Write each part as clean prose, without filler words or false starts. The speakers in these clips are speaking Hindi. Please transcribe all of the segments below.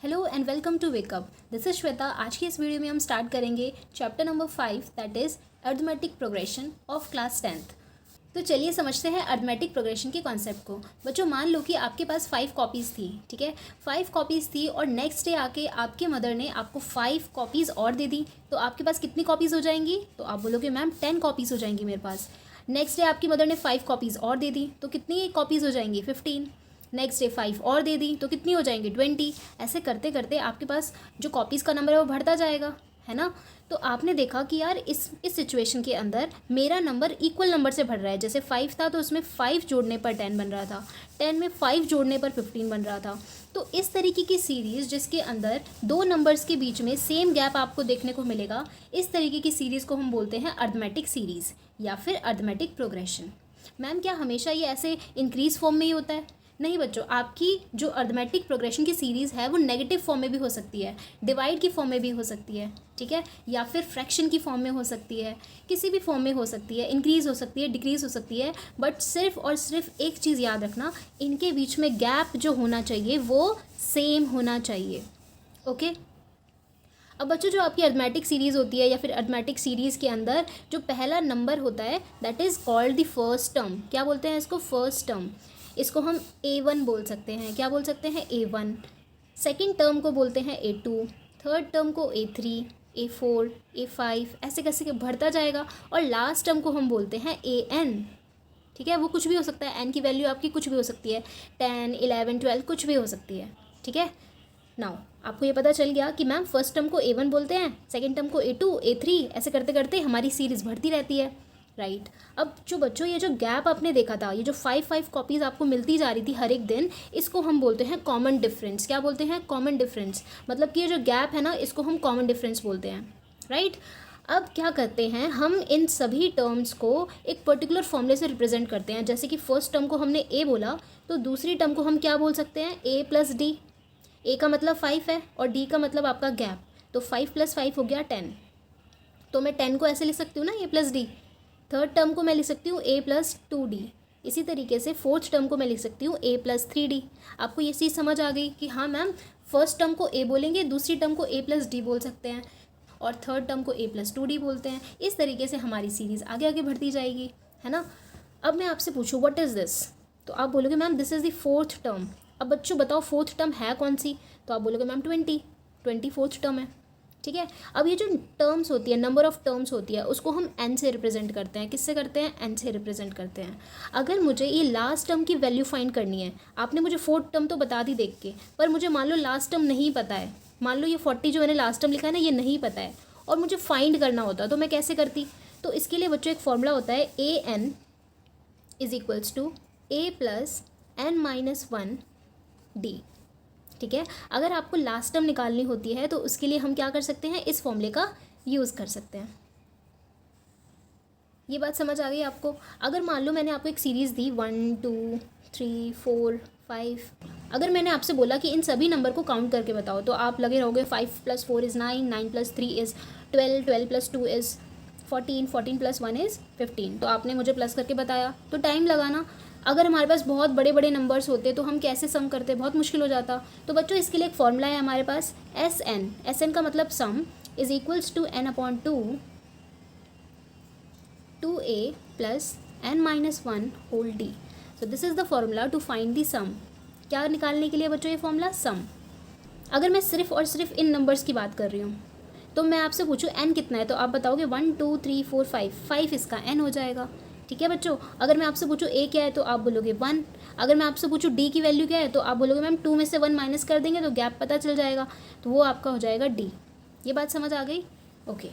Hello and welcome to wake up. This is Shweta. आज की इस वीडियो में हम स्टार्ट करेंगे chapter number 5 that is arithmetic progression of class 10th। तो चलिए समझते हैं अरिथमेटिक प्रोग्रेशन के कॉन्सेप्ट को। बच्चों मान लो कि आपके पास 5 कॉपीज़ थी, ठीक है, 5 कॉपीज़ थी और नेक्स्ट डे आके आपके मदर ने आपको 5 कॉपीज़ और दे दी, तो आपके पास कितनी कॉपीज़ हो जाएंगी? तो आप बोलोगे मैम 10 कॉपीज़ हो जाएंगी मेरे पास। नेक्स्ट डे आपकी मदर ने 5 कॉपीज़ और दे दी, तो कितनी कॉपीज़ हो जाएंगी? 15। नेक्स्ट डे 5 और दे दी, तो कितनी हो जाएंगी? 20। ऐसे करते करते आपके पास जो कॉपीज़ का नंबर है वो बढ़ता जाएगा, है ना। तो आपने देखा कि यार इस सिचुएशन के अंदर मेरा नंबर इक्वल नंबर से बढ़ रहा है। जैसे 5 था तो उसमें 5 जोड़ने पर 10 बन रहा था, 10 में 5 जोड़ने पर 15 बन रहा था। तो इस तरीके की सीरीज़ जिसके अंदर दो नंबर्स के बीच में सेम गैप आपको देखने को मिलेगा, इस तरीके की सीरीज़ को हम बोलते हैं अरिथमेटिक सीरीज़ या फिर अरिथमेटिक प्रोग्रेशन। मैम क्या हमेशा ये ऐसे इंक्रीज फॉर्म में ही होता है? नहीं बच्चों, आपकी जो अरिथमेटिक प्रोग्रेशन की सीरीज़ है वो नेगेटिव फॉर्म में भी हो सकती है, डिवाइड की फॉर्म में भी हो सकती है, ठीक है, या फिर फ्रैक्शन की फॉर्म में हो सकती है, किसी भी फॉर्म में हो सकती है, इंक्रीज़ हो सकती है, डिक्रीज़ हो सकती है। बट सिर्फ और सिर्फ एक चीज़ याद रखना, इनके बीच में गैप जो होना चाहिए वो सेम होना चाहिए। ओके। अब बच्चों जो आपकी अरिथमेटिक सीरीज़ होती है या फिर अरिथमेटिक सीरीज़ के अंदर जो पहला नंबर होता है that is called the first term. क्या बोलते हैं इसको? First term. इसको हम A1 बोल सकते हैं। क्या बोल सकते हैं? A1। सेकंड टर्म को बोलते हैं A2, थर्ड टर्म को A3, A4, A5, ऐसे कैसे के बढ़ता जाएगा। और लास्ट टर्म को हम बोलते हैं AN, ठीक है। वो कुछ भी हो सकता है, एन की वैल्यू आपकी कुछ भी हो सकती है, 10, 11, 12 कुछ भी हो सकती है, ठीक है। नाउ आपको ये पता चल गया कि मैम फर्स्ट टर्म को A1 बोलते हैं, सेकंड टर्म को A2, A3, ऐसे करते करते हमारी सीरीज़ बढ़ती रहती है, राइट। अब जो बच्चों ये जो गैप आपने देखा था, ये जो 5 कॉपीज़ आपको मिलती जा रही थी हर एक दिन, इसको हम बोलते हैं कॉमन डिफरेंस। क्या बोलते हैं? Common difference. मतलब कि ये जो गैप है ना, इसको हम कॉमन डिफरेंस बोलते हैं, राइट। अब क्या करते हैं हम, इन सभी टर्म्स को एक पर्टिकुलर फॉर्मूले से रिप्रेजेंट करते हैं। जैसे कि फर्स्ट टर्म को हमने A बोला, तो दूसरी टर्म को हम क्या बोल सकते हैं? A+D। A का मतलब 5 है और D का मतलब आपका गैप, तो 5 + 5 हो गया 10। तो मैं 10 को ऐसे लिख सकती हूँ ना, A+D। थर्ड टर्म को मैं लिख सकती हूँ A+2D। इसी तरीके से फोर्थ टर्म को मैं लिख सकती हूँ A+3D। आपको ये चीज़ समझ आ गई कि हाँ मैम फर्स्ट टर्म को A बोलेंगे, दूसरी टर्म को A+D बोल सकते हैं और थर्ड टर्म को A+2D बोलते हैं। इस तरीके से हमारी सीरीज़ आगे आगे बढ़ती जाएगी, है ना। अब मैं आपसे पूछूँ व्हाट इज़ दिस, तो आप बोलोगे ma'am this is the fourth term. अब बच्चों बताओ फोर्थ टर्म है कौन सी? तो आप बोलोगे मैम 20 फोर्थ टर्म है, ठीक है। अब ये जो टर्म्स होती है, नंबर ऑफ़ टर्म्स होती है, उसको हम n से रिप्रेजेंट करते हैं। किससे करते हैं? n से रिप्रेजेंट करते हैं। अगर मुझे ये लास्ट टर्म की वैल्यू फाइंड करनी है, आपने मुझे फोर्थ टर्म तो बता दी देख के, पर मुझे मान लो लास्ट टर्म नहीं पता है, मान लो ये 40 जो मैंने लास्ट टर्म लिखा है ना, ये नहीं पता है और मुझे फाइंड करना होता, तो मैं कैसे करती? तो इसके लिए बच्चों एक फॉर्मूला होता है, AN = A+n-1D, ठीक है। अगर आपको लास्ट टर्म निकालनी होती है तो उसके लिए हम क्या कर सकते हैं? इस फॉर्मूले का यूज़ कर सकते हैं। ये बात समझ आ गई आपको? अगर मान लो मैंने आपको एक सीरीज़ दी 1, 2, 3, 4, 5, अगर मैंने आपसे बोला कि इन सभी नंबर को काउंट करके बताओ, तो आप लगे रहोगे 5 + 4 = 9, 9 + 3 = 12, 12 + 2 = 14, 14 + 1 = 15। तो आपने मुझे प्लस करके बताया, तो टाइम लगाना। अगर हमारे पास बहुत बड़े बड़े नंबर्स होते तो हम कैसे सम करते? बहुत मुश्किल हो जाता। तो बच्चों इसके लिए एक फॉर्मूला है हमारे पास, SN का मतलब sum = n/2 2a + n-1 whole d। So this is the formula to find the sum. क्या निकालने के लिए बच्चों ये फॉर्मूला? सम। अगर मैं सिर्फ और सिर्फ इन नंबर्स की बात कर रही हूँ, तो मैं आपसे पूछूँ n कितना है, तो आप बताओगे 1, 2, 3, 4, 5, 5 इसका n हो जाएगा, ठीक है बच्चों। अगर मैं आपसे पूछूँ a क्या है, तो आप बोलोगे 1। अगर मैं आपसे पूछूँ d की वैल्यू क्या है, तो आप बोलोगे मैम 2 में से 1 माइनस कर देंगे तो गैप पता चल जाएगा, तो वो आपका हो जाएगा d। ये बात समझ आ गई? ओके।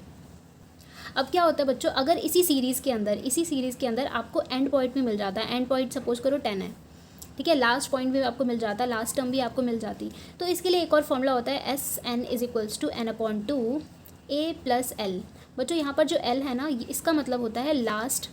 अब क्या होता है बच्चों, अगर इसी सीरीज़ के अंदर आपको एंड पॉइंट भी मिल जाता है, एंड पॉइंट सपोज करो 10 है, ठीक है, लास्ट पॉइंट भी आपको मिल जाता है, लास्ट टर्म भी आपको मिल जाती, तो इसके लिए एक और फॉर्मूला होता है, SN = n/2 A + L। बच्चों यहाँ पर जो L है ना, इसका मतलब होता है लास्ट